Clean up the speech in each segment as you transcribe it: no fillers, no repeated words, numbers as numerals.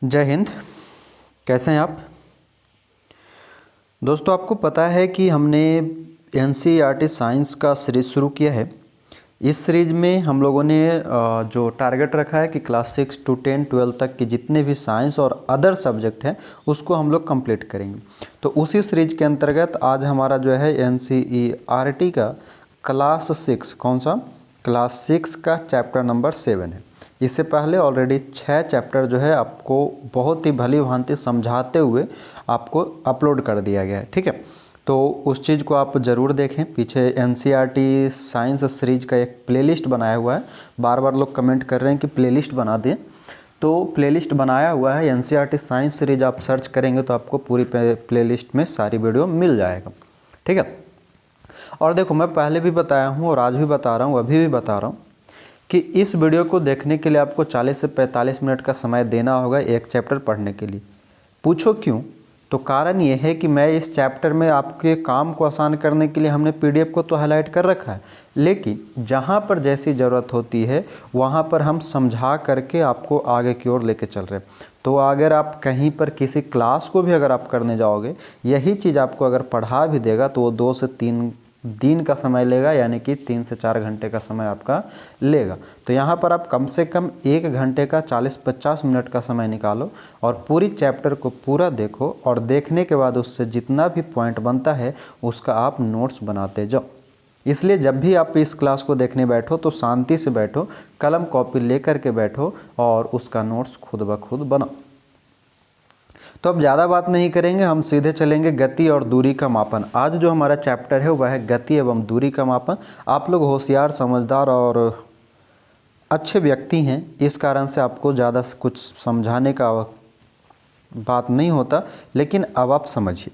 जय हिंद। कैसे हैं आप दोस्तों? आपको पता है कि हमने एनसीईआरटी साइंस का सीरीज़ शुरू किया है। इस सीरीज़ में हम लोगों ने जो टारगेट रखा है कि क्लास 6 to 10 12 तक के जितने भी साइंस और अदर सब्जेक्ट हैं उसको हम लोग कंप्लीट करेंगे। तो उसी सीरीज के अंतर्गत आज हमारा जो है एनसीईआरटी का क्लास 6, कौन सा, क्लास 6 का चैप्टर नंबर 7 है। इससे पहले ऑलरेडी 6 चैप्टर जो है आपको बहुत ही भली भांति समझाते हुए आपको अपलोड कर दिया गया है, ठीक है। तो उस चीज़ को आप ज़रूर देखें। पीछे एनसीईआरटी साइंस सीरीज का एक प्लेलिस्ट बनाया हुआ है। बार बार लोग कमेंट कर रहे हैं कि प्लेलिस्ट बना दें, तो प्लेलिस्ट बनाया हुआ है एनसीईआरटी साइंस सीरीज। आप सर्च करेंगे तो आपको पूरी प्लेलिस्ट में सारी वीडियो मिल जाएगा, ठीक है। और देखो, मैं पहले भी बताया हूँ और आज भी बता रहा हूँ, अभी भी बता रहा हूँ कि इस वीडियो को देखने के लिए आपको 40 से 45 मिनट का समय देना होगा एक चैप्टर पढ़ने के लिए। पूछो क्यों? तो कारण ये है कि मैं इस चैप्टर में आपके काम को आसान करने के लिए हमने पीडीएफ को तो हाईलाइट कर रखा है, लेकिन जहाँ पर जैसी ज़रूरत होती है वहाँ पर हम समझा करके आपको आगे की ओर लेके चल रहे हैं। तो अगर आप कहीं पर किसी क्लास को भी अगर आप करने जाओगे, यही चीज़ आपको अगर पढ़ा भी देगा तो वो 2 से 3 दिन का समय लेगा, यानी कि 3 से 4 घंटे का समय आपका लेगा। तो यहाँ पर आप कम से कम 1 घंटे का 40-50 मिनट का समय निकालो और पूरी चैप्टर को पूरा देखो, और देखने के बाद उससे जितना भी पॉइंट बनता है उसका आप नोट्स बनाते जाओ। इसलिए जब भी आप इस क्लास को देखने बैठो तो शांति से बैठो, कलम कॉपी लेकर के बैठो और उसका नोट्स खुद ब खुद बनाओ। तो अब ज़्यादा बात नहीं करेंगे, हम सीधे चलेंगे गति और दूरी का मापन। आज जो हमारा चैप्टर है वह है गति एवं दूरी का मापन। आप लोग होशियार, समझदार और अच्छे व्यक्ति हैं, इस कारण से आपको ज़्यादा कुछ समझाने का बात नहीं होता, लेकिन अब आप समझिए।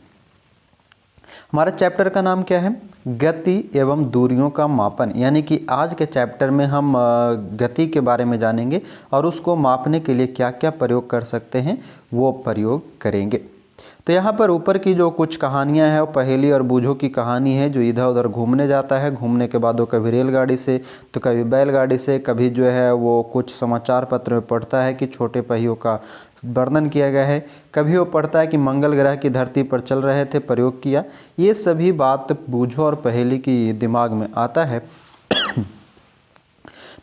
हमारे चैप्टर का नाम क्या है? गति एवं दूरियों का मापन। यानी कि आज के चैप्टर में हम गति के बारे में जानेंगे और उसको मापने के लिए क्या क्या प्रयोग कर सकते हैं वो प्रयोग करेंगे। तो यहाँ पर ऊपर की जो कुछ कहानियाँ हैं वो पहेली और बूझो की कहानी है। जो इधर उधर घूमने जाता है, घूमने के बाद वो कभी रेलगाड़ी से तो कभी बैलगाड़ी से, कभी जो है वो कुछ समाचार पत्र में पढ़ता है कि छोटे पहियों का वर्णन किया गया है, कभी वो पढ़ता है कि मंगल ग्रह की धरती पर चल रहे थे, प्रयोग किया। ये सभी बात बूझो और पहेली की दिमाग में आता है।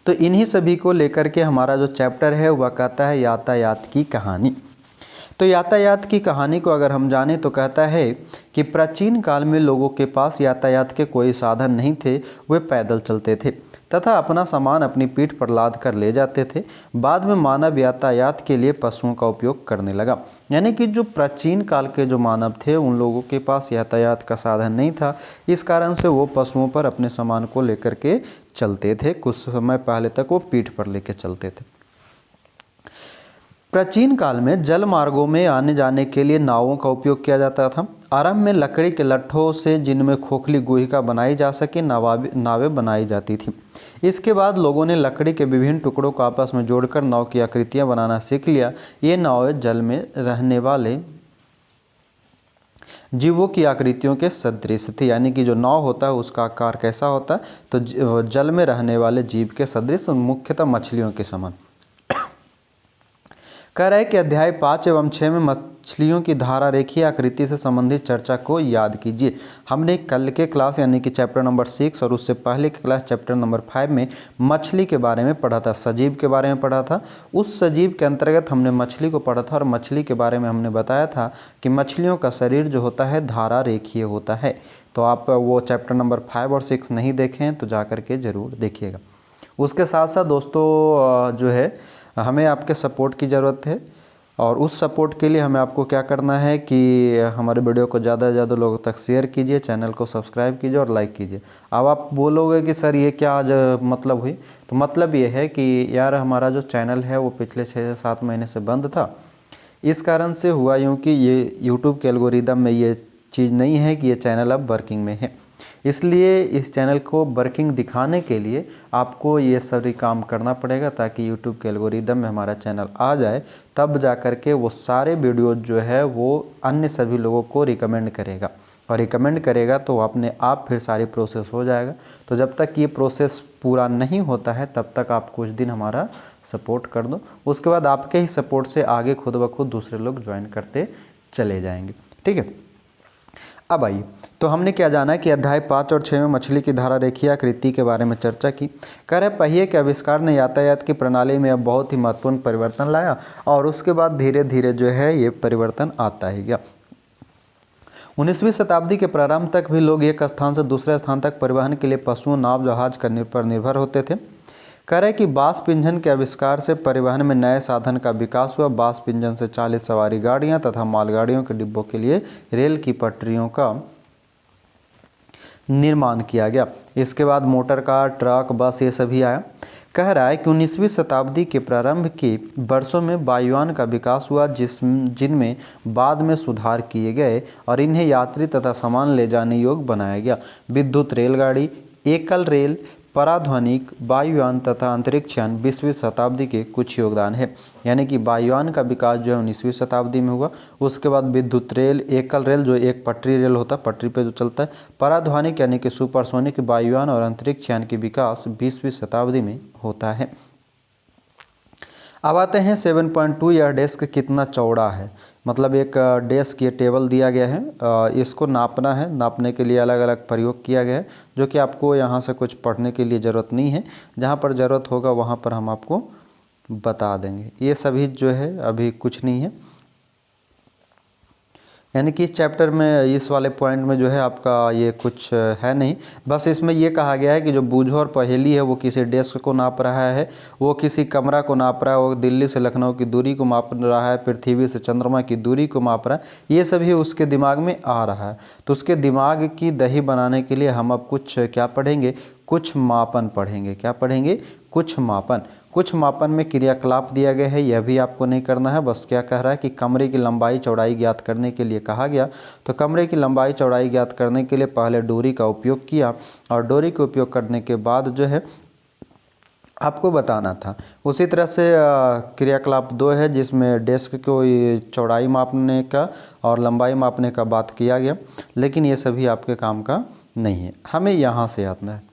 तो इन्हीं सभी को लेकर के हमारा जो चैप्टर है वह कहता है यातायात की कहानी। तो यातायात की कहानी को अगर हम जानें तो कहता है कि प्राचीन काल में लोगों के पास यातायात के कोई साधन नहीं थे। वे पैदल चलते थे तथा अपना सामान अपनी पीठ पर लाद कर ले जाते थे। बाद में मानव यातायात के लिए पशुओं का उपयोग करने लगा। यानी कि जो प्राचीन काल के जो मानव थे उन लोगों के पास यातायात का साधन नहीं था, इस कारण से वो पशुओं पर अपने सामान को लेकर के चलते थे। कुछ समय पहले तक वो पीठ पर लेकर चलते थे। प्राचीन काल में जल मार्गों में आने जाने के लिए नावों का उपयोग किया जाता था। आरंभ में लकड़ी के लट्ठों से, जिनमें खोखली गुहिका बनाई जा सके, नावें बनाई जाती थी। इसके बाद लोगों ने लकड़ी के विभिन्न टुकड़ों को आपस में जोड़कर नाव की आकृतियां बनाना सीख लिया। ये नावें जल में रहने वाले जीवों की आकृतियों के सदृश थी। यानी कि जो नाव होता है उसका आकार कैसा होता है? तो जल में रहने वाले जीव के सदृश, मुख्यतः मछलियों के समान। कह रहा है कि अध्याय 5 एवं 6 में मछलियों की धारा रेखीय आकृति से संबंधित चर्चा को याद कीजिए। हमने कल के क्लास यानी कि चैप्टर नंबर 6 और उससे पहले के क्लास चैप्टर नंबर 5 में मछली के बारे में पढ़ा था, सजीव के बारे में पढ़ा था। उस सजीव के अंतर्गत हमने मछली को पढ़ा था और मछली के बारे में हमने बताया था कि मछलियों का शरीर जो होता है धारा रेखीय होता है। तो आप वो चैप्टर नंबर 5 और 6 नहीं देखें तो जा कर के ज़रूर देखिएगा। उसके साथ साथ दोस्तों जो है हमें आपके सपोर्ट की ज़रूरत है, और उस सपोर्ट के लिए हमें आपको क्या करना है कि हमारे वीडियो को ज़्यादा से ज़्यादा लोगों तक शेयर कीजिए, चैनल को सब्सक्राइब कीजिए और लाइक कीजिए। अब आप बोलोगे कि सर ये क्या आज मतलब हुई? तो मतलब ये है कि यार हमारा जो चैनल है वो पिछले 6 से 7 महीने से बंद था। इस कारण से हुआ यूँ कि ये यूट्यूब के एल्गोरिदम में ये चीज़ नहीं है कि ये चैनल अब वर्किंग में है। इसलिए इस चैनल को वर्किंग दिखाने के लिए आपको ये सभी काम करना पड़ेगा, ताकि यूट्यूब के एल्गोरिदम में हमारा चैनल आ जाए। तब जा कर के वो सारे वीडियो जो है वो अन्य सभी लोगों को रिकमेंड करेगा, और रिकमेंड करेगा तो अपने आप फिर सारी प्रोसेस हो जाएगा। तो जब तक ये प्रोसेस पूरा नहीं होता है तब तक आप कुछ दिन हमारा सपोर्ट कर दो, उसके बाद आपके ही सपोर्ट से आगे खुद ब खुद दूसरे लोग ज्वाइन करते चले जाएंगे। ठीक है, अब आइए, तो हमने क्या जाना कि अध्याय 5 और 6 में मछली की धारा रेखीय आकृति के बारे में चर्चा की। कह रहे पहिए के आविष्कार ने यातायात की प्रणाली में अब बहुत ही महत्वपूर्ण परिवर्तन लाया और उसके बाद धीरे धीरे जो है ये परिवर्तन आता ही गया। 19वीं शताब्दी के प्रारंभ तक भी लोग एक स्थान से दूसरे स्थान तक परिवहन के लिए पशुओं, नाव, जहाज पर निर्भर होते थे। कह रहे कि बाष्प इंजन के आविष्कार से परिवहन में नए साधन का विकास हुआ। बाष्प इंजन से 40 सवारी गाड़ियां तथा मालगाड़ियों के डिब्बों के लिए रेल की पटरियों का निर्माण किया गया। इसके बाद मोटर कार, ट्रक, बस ये सभी आया। कह रहा है कि 19वीं शताब्दी के प्रारंभ के वर्षों में वायुयान का विकास हुआ जिनमें बाद में सुधार किए गए और इन्हें यात्री तथा सामान ले जाने योग्य बनाया गया। विद्युत रेलगाड़ी, एकल रेल, पराध्वनिक वायुयान तथा अंतरिक्ष यान 20वीं शताब्दी के कुछ योगदान है। यानी कि वायुयान का विकास जो है 19वीं शताब्दी में हुआ। उसके बाद विद्युत रेल, एकल रेल जो एक पटरी रेल होता है, पटरी पे जो चलता है, पराध्वनिक यानी कि सुपरसोनिक वायुयान और अंतरिक्ष यान के विकास 20वीं शताब्दी में होता है। अब आते हैं 7.2, यह डेस्क कितना चौड़ा है। मतलब एक डेस्क, ये टेबल दिया गया है, इसको नापना है। नापने के लिए अलग अलग प्रयोग किया गया है जो कि आपको यहाँ से कुछ पढ़ने के लिए ज़रूरत नहीं है। जहाँ पर ज़रूरत होगा वहाँ पर हम आपको बता देंगे। ये सभी जो है अभी कुछ नहीं है, यानी कि इस चैप्टर में इस वाले पॉइंट में जो है आपका ये कुछ है नहीं। बस इसमें ये कहा गया है कि जो बूझो और पहेली है वो किसी डेस्क को नाप रहा है, वो किसी कमरा को नाप रहा है, वो दिल्ली से लखनऊ की दूरी को माप रहा है, पृथ्वी से चंद्रमा की दूरी को माप रहा है। ये सभी उसके दिमाग में आ रहा है। तो उसके दिमाग की दही बनाने के लिए हम अब कुछ क्या पढ़ेंगे, कुछ मापन पढ़ेंगे। क्या पढ़ेंगे, कुछ मापन। कुछ मापन में क्रियाकलाप दिया गया है, यह भी आपको नहीं करना है। बस क्या कह रहा है कि कमरे की लंबाई चौड़ाई ज्ञात करने के लिए कहा गया। तो कमरे की लंबाई चौड़ाई ज्ञात करने के लिए पहले डोरी का उपयोग किया और डोरी का उपयोग करने के बाद जो है आपको बताना था। उसी तरह से क्रियाकलाप 2 है जिसमें डेस्क को चौड़ाई मापने का और लंबाई मापने का बात किया गया, लेकिन ये सभी आपके काम का नहीं है। हमें यहाँ से आना है।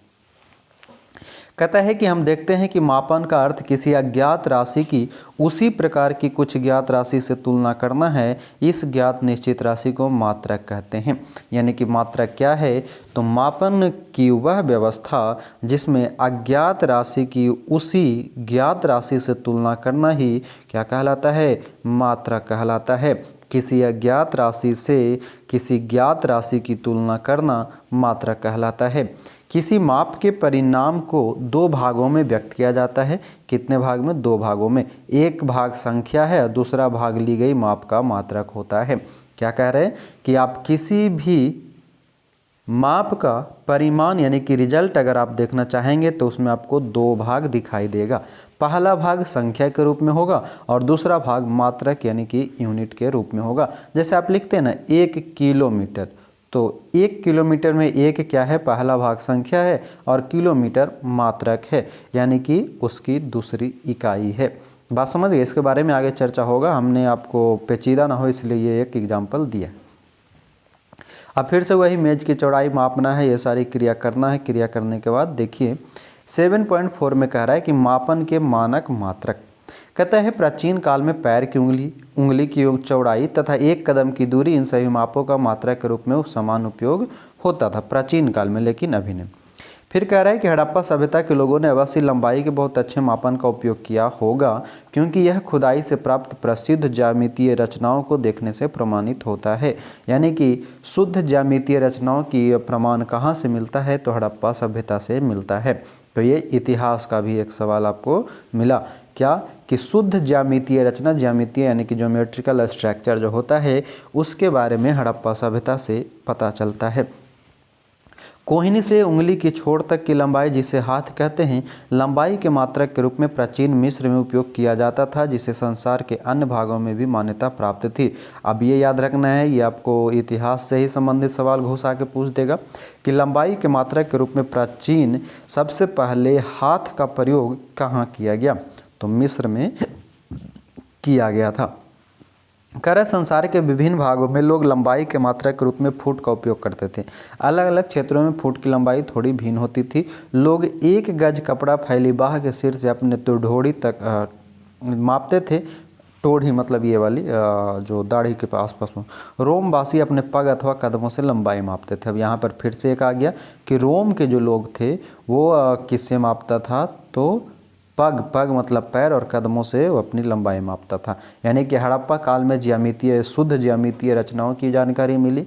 कहता है कि हम देखते हैं कि मापन का अर्थ किसी अज्ञात राशि की उसी प्रकार की कुछ ज्ञात राशि से तुलना करना है। इस ज्ञात निश्चित राशि को मात्रक कहते हैं। यानी कि मात्रक क्या है, तो मापन की वह व्यवस्था जिसमें अज्ञात राशि की उसी ज्ञात राशि से तुलना करना ही क्या कहलाता है, मात्रक कहलाता है। किसी अज्ञात राशि से किसी ज्ञात राशि की तुलना करना मात्रक कहलाता है। किसी माप के परिणाम को 2 भागों में व्यक्त किया जाता है। कितने भाग में, 2 भागों में। एक भाग संख्या है और दूसरा भाग ली गई माप का मात्रक होता है। क्या कह रहे हैं कि आप किसी भी माप का परिमाण यानी कि रिजल्ट अगर आप देखना चाहेंगे तो उसमें आपको 2 भाग दिखाई देगा। पहला भाग संख्या के रूप में होगा और दूसरा भाग मात्रक यानी कि यूनिट के रूप में होगा। जैसे आप लिखते हैं ना 1 किलोमीटर, तो 1 किलोमीटर में 1 क्या है, पहला भाग संख्या है और किलोमीटर मात्रक है, यानी कि उसकी दूसरी इकाई है। बात समझ गए। इसके बारे में आगे चर्चा होगा, हमने आपको पेचीदा ना हो इसलिए ये एक एग्जाम्पल दिया। अब फिर से वही मेज की चौड़ाई मापना है, ये सारी क्रिया करना है। क्रिया करने के बाद देखिए 7.4 में कह रहा है कि मापन के मानक मात्रक। कहता है प्राचीन काल में पैर की उंगली की चौड़ाई तथा 1 कदम की दूरी, इन सभी मापों का मात्रक के रूप में समान उपयोग होता था प्राचीन काल में, लेकिन अभी नहीं। फिर कह रहा है कि हड़प्पा सभ्यता के लोगों ने अवश्य लंबाई के बहुत अच्छे मापन का उपयोग किया होगा, क्योंकि यह खुदाई से प्राप्त प्रसिद्ध ज्यामितीय रचनाओं को देखने से प्रमाणित होता है। यानी कि शुद्ध ज्यामितीय रचनाओं की प्रमाण कहाँ से मिलता है, तो हड़प्पा सभ्यता से मिलता है। तो ये इतिहास का भी एक सवाल आपको मिला, क्या कि शुद्ध ज्यामितीय रचना, ज्यामितीय यानी कि ज्योमेट्रिकल स्ट्रक्चर जो होता है उसके बारे में हड़प्पा सभ्यता से पता चलता है। कोहिनी से उंगली की छोर तक की लंबाई, जिसे हाथ कहते हैं, लंबाई के मात्रक के रूप में प्राचीन मिस्र में उपयोग किया जाता था, जिसे संसार के अन्य भागों में भी मान्यता प्राप्त थी। अब ये याद रखना है, ये आपको इतिहास से ही संबंधित सवाल घुसा के पूछ देगा कि लंबाई के मात्रक के रूप में प्राचीन सबसे पहले हाथ का प्रयोग कहाँ किया गया, तो मिस्र में किया गया था। कह रहे संसार के विभिन्न भागों में लोग लंबाई के मात्रा के रूप में फुट का उपयोग करते थे। अलग अलग क्षेत्रों में फुट की लंबाई थोड़ी भिन्न होती थी। लोग 1 गज कपड़ा फैली बाह के सिर से अपने तुड़ोड़ी तक मापते थे। टोढ़ी मतलब ये वाली जो दाढ़ी के आसपास में। रोमवासी अपने पग अथवा कदमों से लंबाई मापते थे। अब यहाँ पर फिर से एक आ गया कि रोम के जो लोग थे वो किससे मापता था, तो पग मतलब पैर, और कदमों से वो अपनी लंबाई मापता था। यानी कि हड़प्पा काल में शुद्ध ज्यामितीय रचनाओं की जानकारी मिली।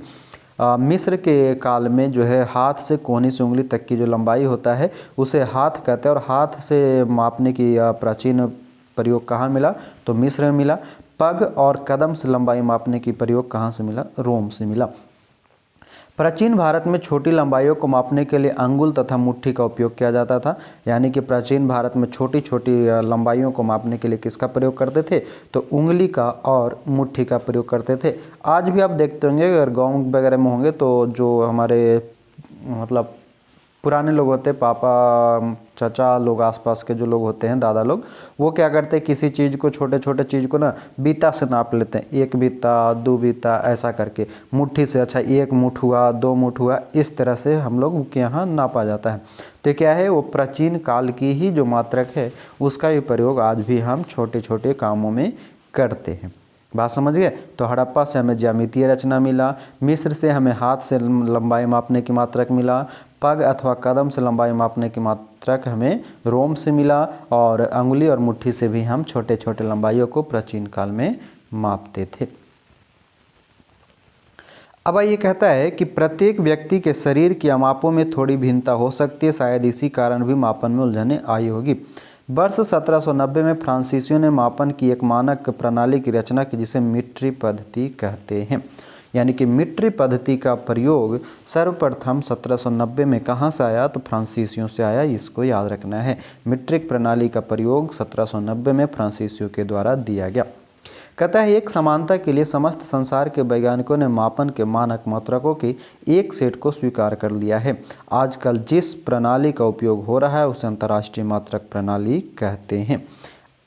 मिस्र के काल में जो है हाथ से कोहनी से उंगली तक की जो लंबाई होता है उसे हाथ कहते हैं, और हाथ से मापने की प्राचीन प्रयोग कहाँ मिला, तो मिस्र में मिला। पग और कदम से लंबाई मापने की प्रयोग कहाँ से मिला, रोम से मिला। प्राचीन भारत में छोटी लंबाइयों को मापने के लिए अंगुल तथा मुट्ठी का उपयोग किया जाता था। यानी कि प्राचीन भारत में छोटी छोटी लंबाइयों को मापने के लिए किसका प्रयोग करते थे, तो उंगली का और मुट्ठी का प्रयोग करते थे। आज भी आप देखते होंगे अगर गाँव वगैरह में होंगे तो जो हमारे मतलब पुराने लोग होते, पापा चाचा लोग, आसपास के जो लोग होते हैं, दादा लोग, वो क्या करते हैं किसी चीज़ को, छोटे छोटे चीज़ को ना बीता से नाप लेते हैं। 1 बीता 2 बीता ऐसा करके, मुट्ठी से अच्छा 1 मुठ हुआ 2 मुठ हुआ, इस तरह से हम लोग के यहाँ नापा जाता है। तो क्या है, वो प्राचीन काल की ही जो मात्रक है उसका भी प्रयोग आज भी हम छोटे छोटे कामों में करते हैं। बात समझ गए। तो हड़प्पा से हमें ज्यामितीय रचना मिला, मिस्र से हमें हाथ से लंबाई मापने की मात्रक मिला, पग अथवा कदम से लंबाई मापने की मात्रक हमें रोम से मिला, और अंगुली और मुट्ठी से भी हम छोटे छोटे लंबाइयों को प्राचीन काल में मापते थे। अब ये कहता है कि प्रत्येक व्यक्ति के शरीर की मापों में थोड़ी भिन्नता हो सकती है, शायद इसी कारण भी मापन में उलझने आई होगी। वर्ष 1790 में फ्रांसीसियों ने मापन की एक मानक प्रणाली की रचना की जिसे मीट्रिक पद्धति कहते हैं। यानी कि मीट्रिक पद्धति का प्रयोग सर्वप्रथम 1790 में कहाँ से आया, तो फ्रांसीसियों से आया, इसको याद रखना है। मीट्रिक प्रणाली का प्रयोग 1790 में फ्रांसीसियों के द्वारा दिया गया। कहता है एक समानता के लिए समस्त संसार के वैज्ञानिकों ने मापन के मानक मात्रकों के एक सेट को स्वीकार कर लिया है। आजकल जिस प्रणाली का उपयोग हो रहा है उसे अंतर्राष्ट्रीय मात्रक प्रणाली कहते हैं।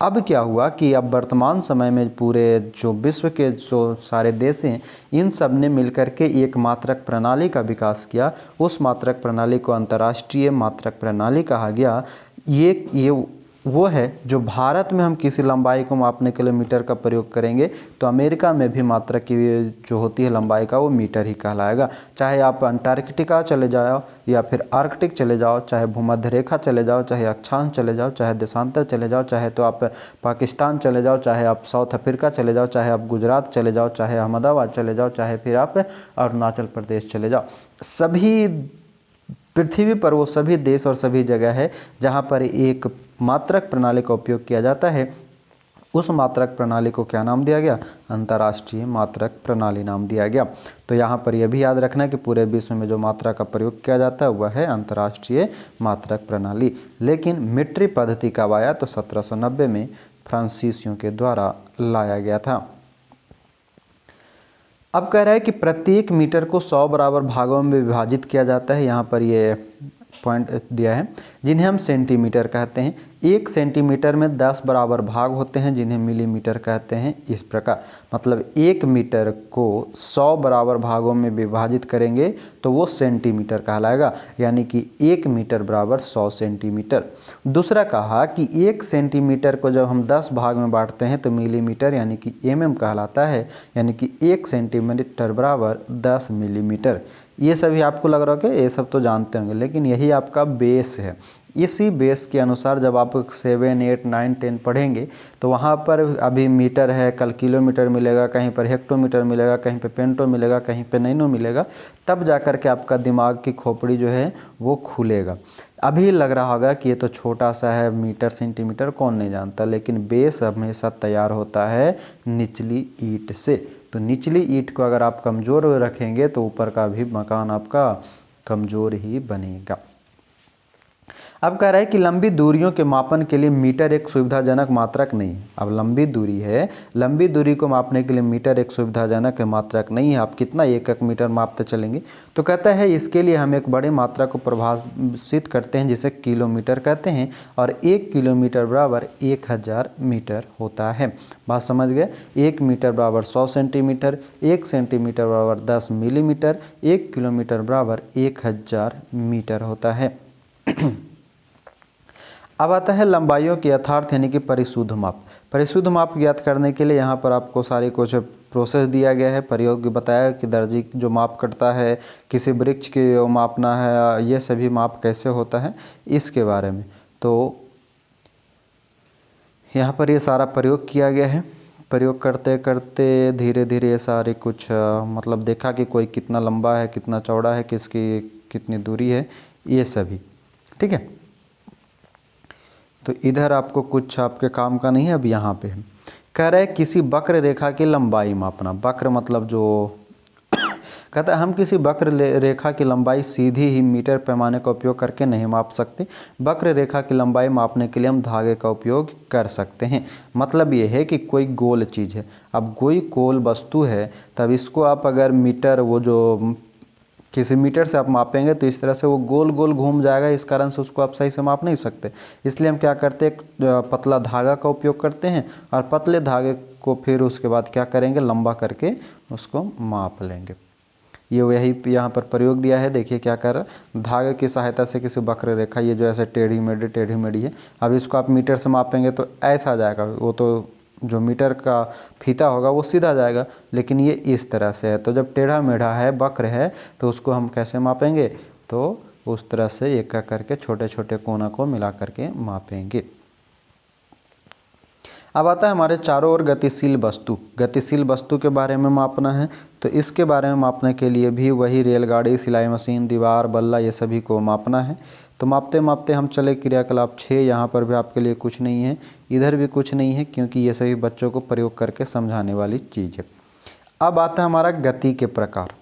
अब क्या हुआ कि अब वर्तमान समय में पूरे जो विश्व के जो सारे देश हैं इन सब ने मिलकर के एक मात्रक प्रणाली का विकास किया। उस मात्रक प्रणाली को अंतर्राष्ट्रीय मात्रक प्रणाली कहा गया। ये वो है जो भारत में हम किसी लंबाई को मापने के लिए मीटर का प्रयोग करेंगे, तो अमेरिका में भी मात्रक की जो होती है लंबाई का वो मीटर ही कहलाएगा। चाहे आप अंटार्कटिका चले जाओ या फिर आर्कटिक चले जाओ, चाहे भूमध्य रेखा चले जाओ, चाहे अक्षांश चले जाओ, चाहे देशांतर चले जाओ, चाहे तो आप पाकिस्तान चले जाओ, चाहे आप साउथ अफ्रीका चले जाओ, चाहे आप गुजरात चले जाओ, चाहे अहमदाबाद चले जाओ, चाहे फिर आप अरुणाचल प्रदेश चले जाओ, सभी पृथ्वी पर वो सभी देश और सभी जगह है जहाँ पर एक मात्रक प्रणाली का उपयोग किया जाता है। उस मात्रक प्रणाली को क्या नाम दिया गया, अंतर्राष्ट्रीय मात्रक प्रणाली नाम दिया गया। तो यहाँ पर यह भी याद रखना कि पूरे विश्व में जो मात्रा का प्रयोग किया जाता है वह है अंतर्राष्ट्रीय मात्रक प्रणाली। लेकिन मीट्रिक पद्धति कब आया, तो 1790 में फ्रांसीसियों के द्वारा लाया गया था। अब कह रहा है कि प्रत्येक मीटर को 100 बराबर भागों में विभाजित किया जाता है। यहाँ पर ये पॉइंट दिया है जिन्हें हम सेंटीमीटर कहते हैं। 1 सेंटीमीटर में 10 बराबर भाग होते हैं जिन्हें मिलीमीटर कहते हैं। इस प्रकार मतलब 1 मीटर को 100 बराबर भागों में विभाजित करेंगे तो वो सेंटीमीटर कहलाएगा, यानी कि 1 मीटर बराबर 100 सेंटीमीटर। दूसरा कहा कि 1 सेंटीमीटर को जब हम 10 भाग में बांटते हैं तो मिलीमीटर यानी कि mm कहलाता है, यानी कि 1 सेंटीमीटर बराबर 10 मिलीमीटर। ये सभी आपको लग रहा है कि ये सब तो जानते होंगे, लेकिन यही आपका बेस है। इसी बेस के अनुसार जब आप 7, 8, 9, 10 पढ़ेंगे तो वहाँ पर अभी मीटर है, कल किलोमीटर मिलेगा, कहीं पर हेक्टोमीटर मिलेगा, कहीं पे पेंटो मिलेगा, कहीं पे नैनो मिलेगा, तब जा कर के आपका दिमाग की खोपड़ी जो है वो खुलेगा। अभी लग रहा होगा कि ये तो छोटा सा है, मीटर सेंटीमीटर कौन नहीं जानता, लेकिन बेस हमेशा तैयार होता है निचली ईंट से। तो निचली ईंट को अगर आप कमज़ोर रखेंगे तो ऊपर का भी मकान आपका कमज़ोर ही बनेगा। अब कह रहा है कि लंबी दूरियों के मापन के लिए मीटर एक सुविधाजनक मात्रक नहीं है। अब लंबी दूरी है, लंबी दूरी को मापने के लिए मीटर एक सुविधाजनक मात्रक नहीं है। आप कितना एक एक मीटर मापते चलेंगे? तो कहता है इसके लिए हम एक बड़े मात्रा को परिभाषित करते हैं जिसे किलोमीटर कहते हैं, और 1 किलोमीटर बराबर 1000 मीटर होता है। बात समझ गए? 1 मीटर बराबर 100 सेंटीमीटर, 1 सेंटीमीटर बराबर 10 मिलीमीटर, 1 किलोमीटर बराबर 1000 मीटर होता है। अब आता है लंबाइयों के यथार्थ यानी कि परिशुद्ध माप। परिशुद्ध माप ज्ञात करने के लिए यहाँ पर आपको सारी कुछ प्रोसेस दिया गया है। प्रयोग बताया कि दर्जी जो माप करता है, किसी वृक्ष के मापना है, ये सभी माप कैसे होता है इसके बारे में। तो यहाँ पर ये सारा प्रयोग किया गया है। प्रयोग करते करते धीरे धीरे ये सारे कुछ मतलब देखा कि कोई कितना लंबा है, कितना चौड़ा है, किसकी कितनी दूरी है, ये सभी। ठीक है, तो इधर आपको कुछ आपके काम का नहीं है। अब यहाँ पे कह रहा है किसी वक्र रेखा की लंबाई मापना। वक्र मतलब जो कहता है हम किसी वक्र रेखा की लंबाई सीधी ही मीटर पैमाने का उपयोग करके नहीं माप सकते। वक्र रेखा की लंबाई मापने के लिए हम धागे का उपयोग कर सकते हैं। मतलब ये है कि कोई गोल चीज़ है, अब कोई गोल वस्तु है, तब इसको आप अगर मीटर वो जो किसी मीटर से आप मापेंगे तो इस तरह से वो गोल गोल घूम जाएगा, इस कारण से उसको आप सही से माप नहीं सकते। इसलिए हम क्या करते हैं, एक पतला धागा का उपयोग करते हैं, और पतले धागे को फिर उसके बाद क्या करेंगे, लंबा करके उसको माप लेंगे। ये वही यहाँ पर प्रयोग दिया है। देखिए क्या कर रहा है, धागे की सहायता से किसी वक्र रेखा, ये जो ऐसे टेढ़ी मेढ़ी है, अब इसको आप मीटर से मापेंगे तो ऐसा जाएगा, वो तो जो मीटर का फीता होगा वो सीधा जाएगा, लेकिन ये इस तरह से है। तो जब टेढ़ा मेढ़ा है, वक्र है, तो उसको हम कैसे मापेंगे, तो उस तरह से एक एक करके छोटे छोटे कोना को मिला करके मापेंगे। अब आता है हमारे चारों ओर गतिशील वस्तु। गतिशील वस्तु के बारे में मापना है, तो इसके बारे में मापने के लिए भी वही रेलगाड़ी, सिलाई मशीन, दीवार, बल्ला, ये सभी को मापना है। तो मापते मापते हम चले क्रियाकलाप 6। यहाँ पर भी आपके लिए कुछ नहीं है, इधर भी कुछ नहीं है, क्योंकि ये सभी बच्चों को प्रयोग करके समझाने वाली चीज़ है। अब आता है हमारा गति के प्रकार।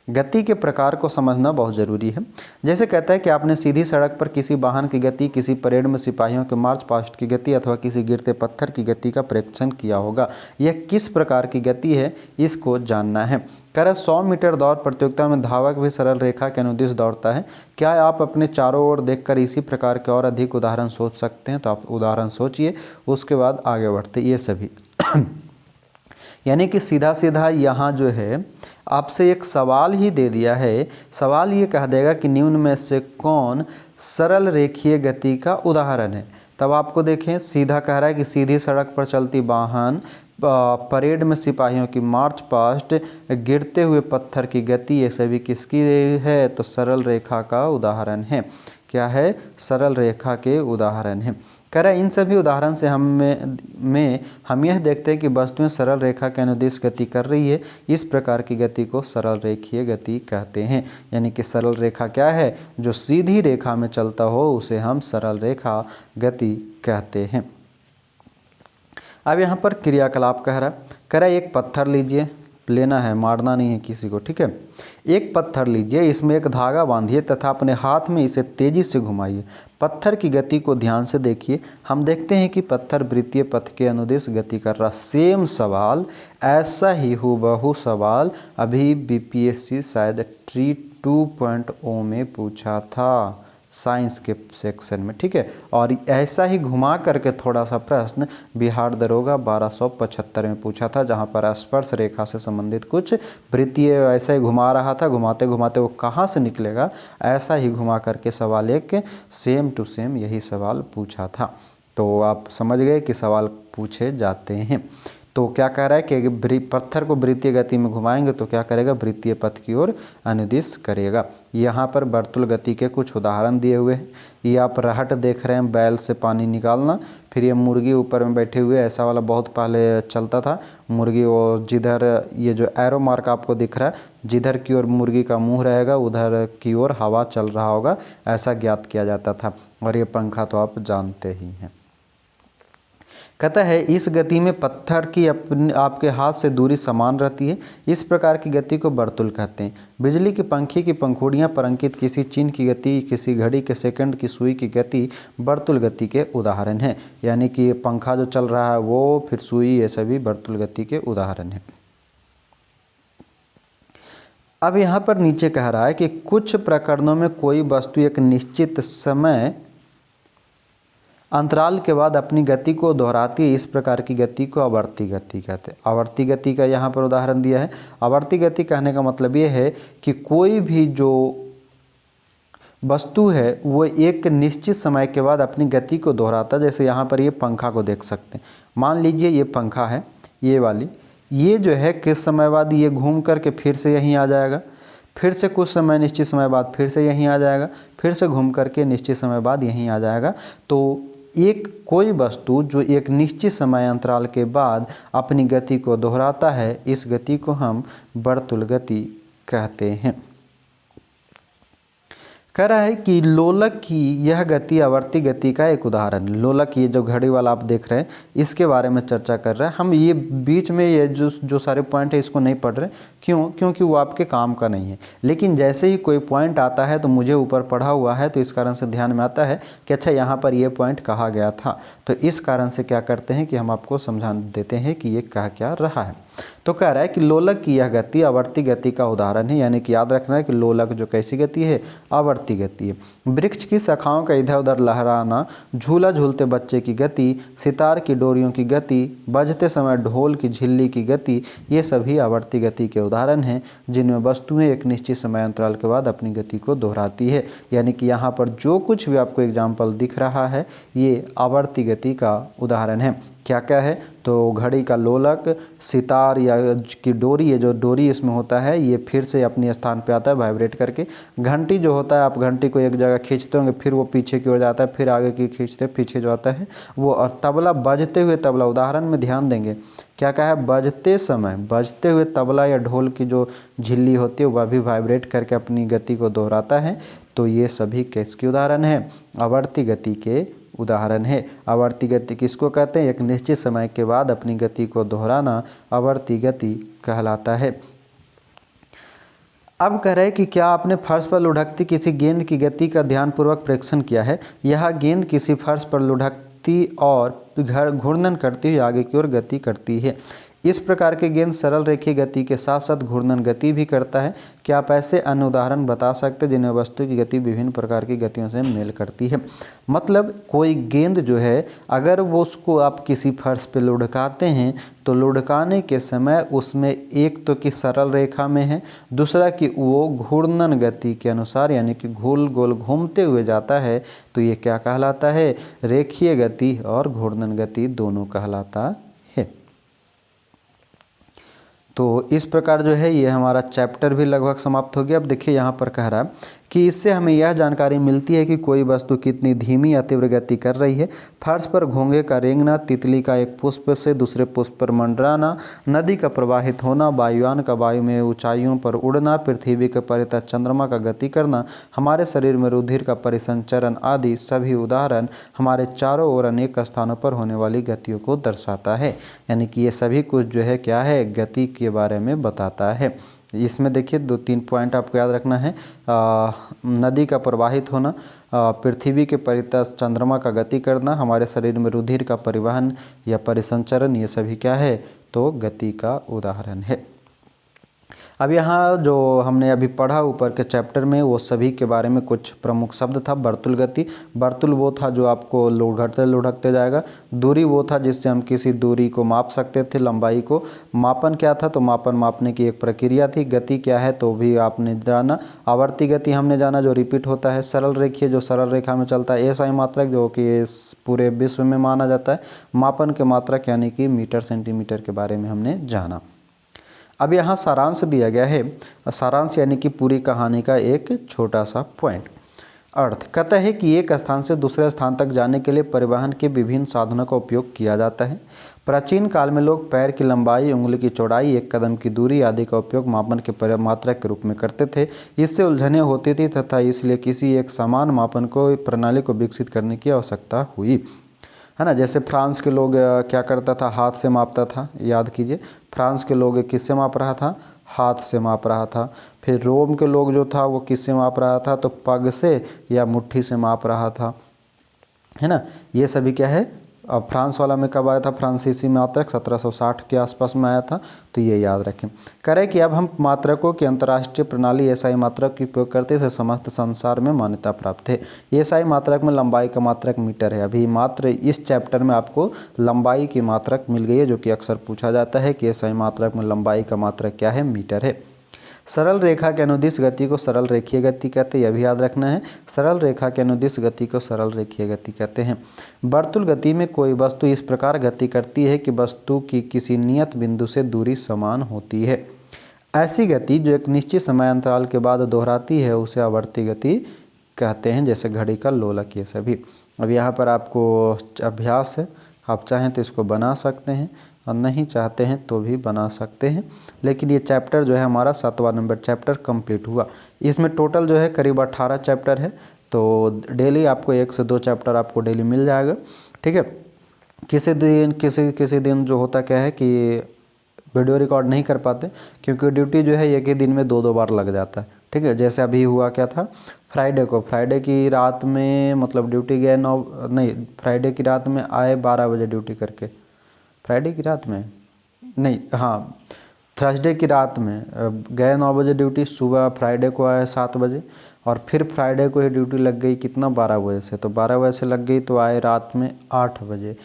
गति के प्रकार को समझना बहुत ज़रूरी है। जैसे कहता है कि आपने सीधी सड़क पर किसी वाहन की गति, किसी परेड में सिपाहियों के मार्च पास्ट की गति अथवा किसी गिरते पत्थर की गति का परीक्षण किया होगा। यह किस प्रकार की गति है, इसको जानना है। कह रहा 100 मीटर दौड़ प्रतियोगिता में धावक भी सरल रेखा के अनुदिश दौड़ता है। क्या आप अपने चारों ओर देखकर इसी प्रकार के और अधिक उदाहरण सोच सकते हैं? तो आप उदाहरण सोचिए, उसके बाद आगे बढ़ते। ये सभी यानी कि सीधा सीधा यहाँ जो है आपसे एक सवाल ही दे दिया है। सवाल ये कह देगा कि निम्न में से कौन सरल रेखीय गति का उदाहरण है। तब आपको देखें, सीधा कह रहा है कि सीधी सड़क पर चलती वाहन, परेड में सिपाहियों की मार्च पास्ट, गिरते हुए पत्थर की गति, ये सभी किसकी है? तो सरल रेखा का उदाहरण है। क्या है? सरल रेखा के उदाहरण है। कह रहा है इन सभी उदाहरण से हम यह देखते हैं कि वस्तुएं सरल रेखा के अनुदिश गति कर रही है। इस प्रकार की गति को सरल रेखीय गति कहते हैं। यानी कि सरल रेखा क्या है? जो सीधी रेखा में चलता हो उसे हम सरल रेखा गति कहते हैं। अब यहाँ पर क्रियाकलाप कह रहा है एक पत्थर लीजिए, लेना है, मारना नहीं है किसी को, ठीक है। एक पत्थर लीजिए, इसमें एक धागा बांधिए तथा अपने हाथ में इसे तेजी से घुमाइए। पत्थर की गति को ध्यान से देखिए। हम देखते हैं कि पत्थर वृत्तीय पथ के अनुदिश गति कर रहा। सेम सवाल, ऐसा ही हूबहू सवाल अभी बीपीएससी शायद ट्री 2.0 में पूछा था, साइंस के सेक्शन में, ठीक है। और ऐसा ही घुमा करके थोड़ा सा प्रश्न बिहार दरोगा 1275 में पूछा था, जहां पर स्पर्श रेखा से संबंधित कुछ वृत्तीय ऐसा ही घुमा रहा था। घुमाते घुमाते वो कहाँ से निकलेगा, ऐसा ही घुमा करके सवाल एक सेम टू सेम यही सवाल पूछा था। तो आप समझ गए कि सवाल पूछे जाते हैं। तो क्या कह रहा है कि पत्थर को वृत्तीय गति में घुमाएंगे तो क्या करेगा? वृत्तीय पथ की ओर अनुदिश करेगा। यहाँ पर वर्तुल गति के कुछ उदाहरण दिए हुए हैं। ये आप रहट देख रहे हैं, बैल से पानी निकालना। फिर ये मुर्गी ऊपर में बैठे हुए, ऐसा वाला बहुत पहले चलता था मुर्गी। और जिधर ये जो एरो मार्क आपको दिख रहा है, जिधर की ओर मुर्गी का मुँह रहेगा उधर की ओर हवा चल रहा होगा, ऐसा ज्ञात किया जाता था। और ये पंखा तो आप जानते ही हैं। कहता है इस गति में पत्थर की आपके हाथ से दूरी समान रहती है। इस प्रकार की गति को वर्तुल कहते हैं। बिजली के पंखे की पंखुड़ियां पर अंकित किसी चिन्ह की गति, किसी घड़ी के सेकंड की सुई की गति वर्तुल गति के उदाहरण हैं। यानी कि पंखा जो चल रहा है वो, फिर सुई, ये सभी वर्तुल गति के उदाहरण हैं। अब यहाँ पर नीचे कह रहा है कि कुछ प्रकरणों में कोई वस्तु एक निश्चित समय अंतराल के बाद अपनी गति को दोहराती है। इस प्रकार की गति को आवर्ती गति कहते हैं। आवर्ती गति का यहाँ पर उदाहरण दिया है। आवर्ती गति कहने का मतलब ये है कि कोई भी जो वस्तु है वो एक निश्चित समय के बाद अपनी गति को दोहराता है। जैसे यहाँ पर ये पंखा को देख सकते हैं। मान लीजिए ये पंखा है, ये वाली, ये जो है किस समय बाद ये घूम करके फिर से यहीं आ जाएगा, फिर से कुछ समय निश्चित समय बाद फिर से यहीं आ जाएगा, फिर से घूम करके निश्चित समय बाद यहीं आ जाएगा। तो एक कोई वस्तु जो एक निश्चित समय अंतराल के बाद अपनी गति को दोहराता है, इस गति को हम वर्तुल गति कहते हैं। कह रहा है कि लोलक की यह गति आवर्ती गति का एक उदाहरण। लोलक, ये जो घड़ी वाला आप देख रहे हैं, इसके बारे में चर्चा कर रहा है। हम ये बीच में ये जो सारे पॉइंट है इसको नहीं पढ़ रहे। क्यों? क्योंकि वो आपके काम का नहीं है। लेकिन जैसे ही कोई पॉइंट आता है तो मुझे ऊपर पढ़ा हुआ है तो इस कारण से ध्यान में आता है कि अच्छा यहाँ पर ये पॉइंट कहा गया था। तो इस कारण से क्या करते हैं कि हम आपको समझा देते हैं कि ये कहा क्या रहा है। तो कह रहा है कि लोलक की यह गति आवर्ती गति का उदाहरण है। यानी कि याद रखना है कि लोलक जो कैसी गति है, आवर्ती गति है। वृक्ष की शाखाओं का इधर उधर लहराना, झूला झूलते बच्चे की गति, सितार की डोरियों की गति, बजते समय ढोल की झिल्ली की गति, ये सभी आवर्ती गति के उदाहरण हैं जिनमें वस्तुएं एक निश्चित समय अंतराल के बाद अपनी गति को दोहराती है। यानी कि यहाँ पर जो कुछ भी आपको एग्जाम्पल दिख रहा है ये आवर्ती गति का उदाहरण है। क्या क्या है? तो घड़ी का लोलक, सितार या की डोरी है, जो डोरी इसमें होता है ये फिर से अपने स्थान पे आता है वाइब्रेट करके। घंटी जो होता है, आप घंटी को एक जगह खींचते होंगे, फिर वो पीछे की ओर जाता है, फिर आगे की खींचते पीछे जो आता है वो। और तबला, बजते हुए तबला, उदाहरण में ध्यान देंगे क्या कहा है, बजते समय बजते हुए तबला या ढोल की जो झिल्ली होती है वह भी वाइब्रेट करके अपनी गति को दोहराता है। तो ये सभी किसके उदाहरण हैं? आवर्ती गति के उदाहरण है। आवर्ती गति किसको कहते हैं? एक निश्चित समय के बाद अपनी गति को दोहराना आवर्ती गति कहलाता है। अब कह रहे हैं कि क्या आपने फर्श पर लुढ़कती किसी गेंद की गति का ध्यानपूर्वक परीक्षण किया है? यह गेंद किसी फर्श पर लुढ़कती और घूर्णन करती हुई आगे की ओर गति करती है। इस प्रकार के गेंद सरल रेखीय गति के साथ साथ घूर्णन गति भी करता है। क्या आप ऐसे अन्य उदाहरण बता सकते हैं जिनमें वस्तु की गति विभिन्न प्रकार की गतियों से मेल करती है? मतलब कोई गेंद जो है, अगर वो उसको आप किसी फर्श पे लुढ़काते हैं तो लुढ़काने के समय उसमें एक तो कि सरल रेखा में है, दूसरा कि वो घूर्णन गति के अनुसार यानी कि गोल गोल घूमते हुए जाता है। तो ये क्या कहलाता है? रेखीय गति और घूर्णन गति दोनों कहलाता है। तो इस प्रकार जो है ये हमारा चैप्टर भी लगभग समाप्त हो गया। अब देखिए यहाँ पर कह रहा है कि इससे हमें यह जानकारी मिलती है कि कोई वस्तु कितनी धीमी या तीव्र गति कर रही है। फर्श पर घोंघे का रेंगना, तितली का एक पुष्प से दूसरे पुष्प पर मंडराना, नदी का प्रवाहित होना, वायुयान का वायु में ऊंचाइयों पर उड़ना, पृथ्वी के परितः चंद्रमा का गति करना, हमारे शरीर में रुधिर का परिसंचरण आदि सभी उदाहरण हमारे चारों ओर अनेक स्थानों पर होने वाली गतियों को दर्शाता है। यानी कि ये सभी कुछ जो है क्या है? गति के बारे में बताता है। इसमें देखिए 2-3 पॉइंट आपको याद रखना है। नदी का प्रवाहित होना, पृथ्वी के परितः चंद्रमा का गति करना, हमारे शरीर में रुधिर का परिवहन या परिसंचरण, ये सभी क्या है? तो गति का उदाहरण है। अब यहाँ जो हमने अभी पढ़ा ऊपर के चैप्टर में वो सभी के बारे में कुछ प्रमुख शब्द था। वर्तुल गति, वर्तुल वो था जो आपको लुढ़कते लुढ़कते जाएगा। दूरी वो था जिससे हम किसी दूरी को माप सकते थे, लंबाई को। मापन क्या था? तो मापन मापने की एक प्रक्रिया थी। गति क्या है तो भी आपने जाना। आवर्ती गति हमने जाना जो रिपीट होता है। सरल रेखीय जो सरल रेखा में चलता है। एसआई मात्रक जो कि पूरे विश्व में माना जाता है। मापन के मात्रक यानी कि मीटर सेंटीमीटर के बारे में हमने जाना। अब यहाँ सारांश दिया गया है। सारांश यानी कि पूरी कहानी का एक छोटा सा पॉइंट। अर्थ कहता है कि एक स्थान से दूसरे स्थान तक जाने के लिए परिवहन के विभिन्न साधनों का उपयोग किया जाता है। प्राचीन काल में लोग पैर की लंबाई, उंगली की चौड़ाई, एक कदम की दूरी आदि का उपयोग मापन के मात्रक के रूप में करते थे। इससे उलझनें होती थी तथा इसलिए किसी एक समान मापन को प्रणाली को विकसित करने की आवश्यकता हुई। है ना। जैसे फ्रांस के लोग क्या करता था, हाथ से मापता था, याद कीजिए फ्रांस के लोग किससे माप रहा था, हाथ से माप रहा था। फिर रोम के लोग जो था वो किससे माप रहा था, तो पग से या मुट्ठी से माप रहा था, है ना। ये सभी क्या है। अब फ्रांस वाला में कब आया था, फ्रांसीसी मात्रक 1760 के आसपास में आया था, तो ये याद रखें। करें कि अब हम मात्रकों की अंतर्राष्ट्रीय प्रणाली एसआई मात्रक की उपयोग करते इसे समस्त संसार में मान्यता प्राप्त है। एसआई मात्रक में लंबाई का मात्रक मीटर है। अभी मात्र इस चैप्टर में आपको लंबाई की मात्रक मिल गई है, जो कि अक्सर पूछा जाता है कि एसआई मात्रक में लंबाई का मात्रक क्या है, मीटर है। सरल रेखा के अनुदिश गति को सरल रेखीय गति कहते हैं, यह भी याद रखना है। सरल रेखा के अनुदिश गति को सरल रेखीय गति कहते हैं। वर्तुल गति में कोई वस्तु इस प्रकार गति करती है कि वस्तु की किसी नियत बिंदु से दूरी समान होती है। ऐसी गति जो एक निश्चित समय अंतराल के बाद दोहराती है उसे आवर्ती गति कहते हैं, जैसे घड़ी का लोलक, ये सभी। अब यहाँ पर आपको अभ्यास है, आप चाहें तो इसको बना सकते हैं और नहीं चाहते हैं तो भी बना सकते हैं। लेकिन ये चैप्टर जो है हमारा 7वां नंबर चैप्टर कंप्लीट हुआ। इसमें टोटल जो है करीब 18 चैप्टर है, तो डेली आपको 1 से 2 चैप्टर आपको डेली मिल जाएगा, ठीक है। किसी दिन जो होता क्या है कि वीडियो रिकॉर्ड नहीं कर पाते, क्योंकि ड्यूटी जो है एक ही दिन में 2 बार लग जाता है, ठीक है। जैसे अभी हुआ क्या था, फ्राइडे की रात में, मतलब ड्यूटी गए फ्राइडे की रात में आए 12 बजे ड्यूटी करके, फ्राइडे की रात में नहीं, हाँ थर्सडे की रात में गए 9 बजे ड्यूटी, सुबह फ्राइडे को आए 7 बजे, और फिर फ्राइडे को ही ड्यूटी लग गई कितना, 12 बजे से। तो 12 बजे से लग गई तो आए रात में 8 बजे।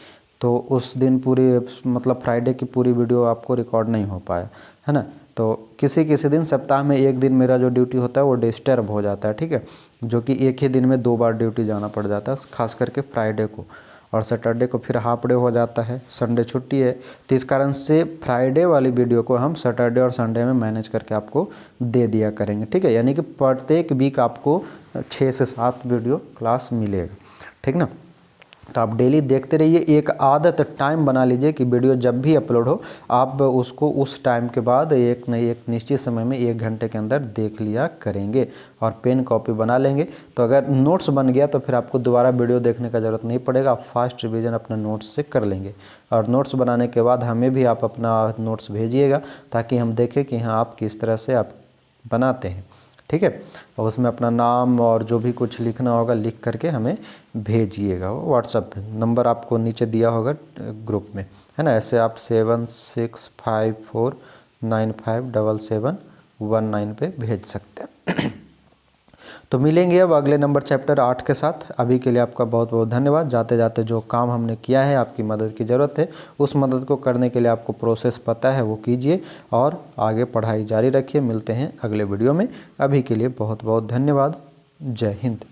तो उस दिन पूरी, मतलब फ्राइडे की पूरी वीडियो आपको रिकॉर्ड नहीं हो पाया, है ना। तो किसी दिन सप्ताह में 1 दिन मेरा जो ड्यूटी होता है वो डिस्टर्ब हो जाता है, ठीक है, जो कि एक ही दिन में 2 बार ड्यूटी जाना पड़ जाता है, खास करके फ्राइडे को, और सैटरडे को फिर हाफ डे हो जाता है, संडे छुट्टी है। तो इस कारण से फ्राइडे वाली वीडियो को हम सैटरडे और संडे में मैनेज करके आपको दे दिया करेंगे, ठीक है। यानी कि प्रत्येक वीक आपको 6 से 7 वीडियो क्लास मिलेगा, ठीक ना। तो आप डेली देखते रहिए, एक आदत टाइम बना लीजिए कि वीडियो जब भी अपलोड हो आप उसको उस टाइम के बाद एक निश्चित समय में 1 घंटे के अंदर देख लिया करेंगे, और पेन कॉपी बना लेंगे। तो अगर नोट्स बन गया तो फिर आपको दोबारा वीडियो देखने का ज़रूरत नहीं पड़ेगा, आप फास्ट रिवीजन अपने नोट्स से कर लेंगे। और नोट्स बनाने के बाद हमें भी आप अपना नोट्स भेजिएगा, ताकि हम देखें कि हाँ आप किस तरह से आप बनाते हैं, ठीक है। और उसमें अपना नाम और जो भी कुछ लिखना होगा लिख करके हमें भेजिएगा। व्हाट्सएप पे नंबर आपको नीचे दिया होगा ग्रुप में, है ना। ऐसे आप 7654957719 पे भेज सकते हैं। तो मिलेंगे अब अगले नंबर चैप्टर 8 के साथ। अभी के लिए आपका बहुत बहुत धन्यवाद। जाते जाते जो काम हमने किया है, आपकी मदद की ज़रूरत है, उस मदद को करने के लिए आपको प्रोसेस पता है वो कीजिए, और आगे पढ़ाई जारी रखिए। मिलते हैं अगले वीडियो में। अभी के लिए बहुत बहुत धन्यवाद। जय हिंद।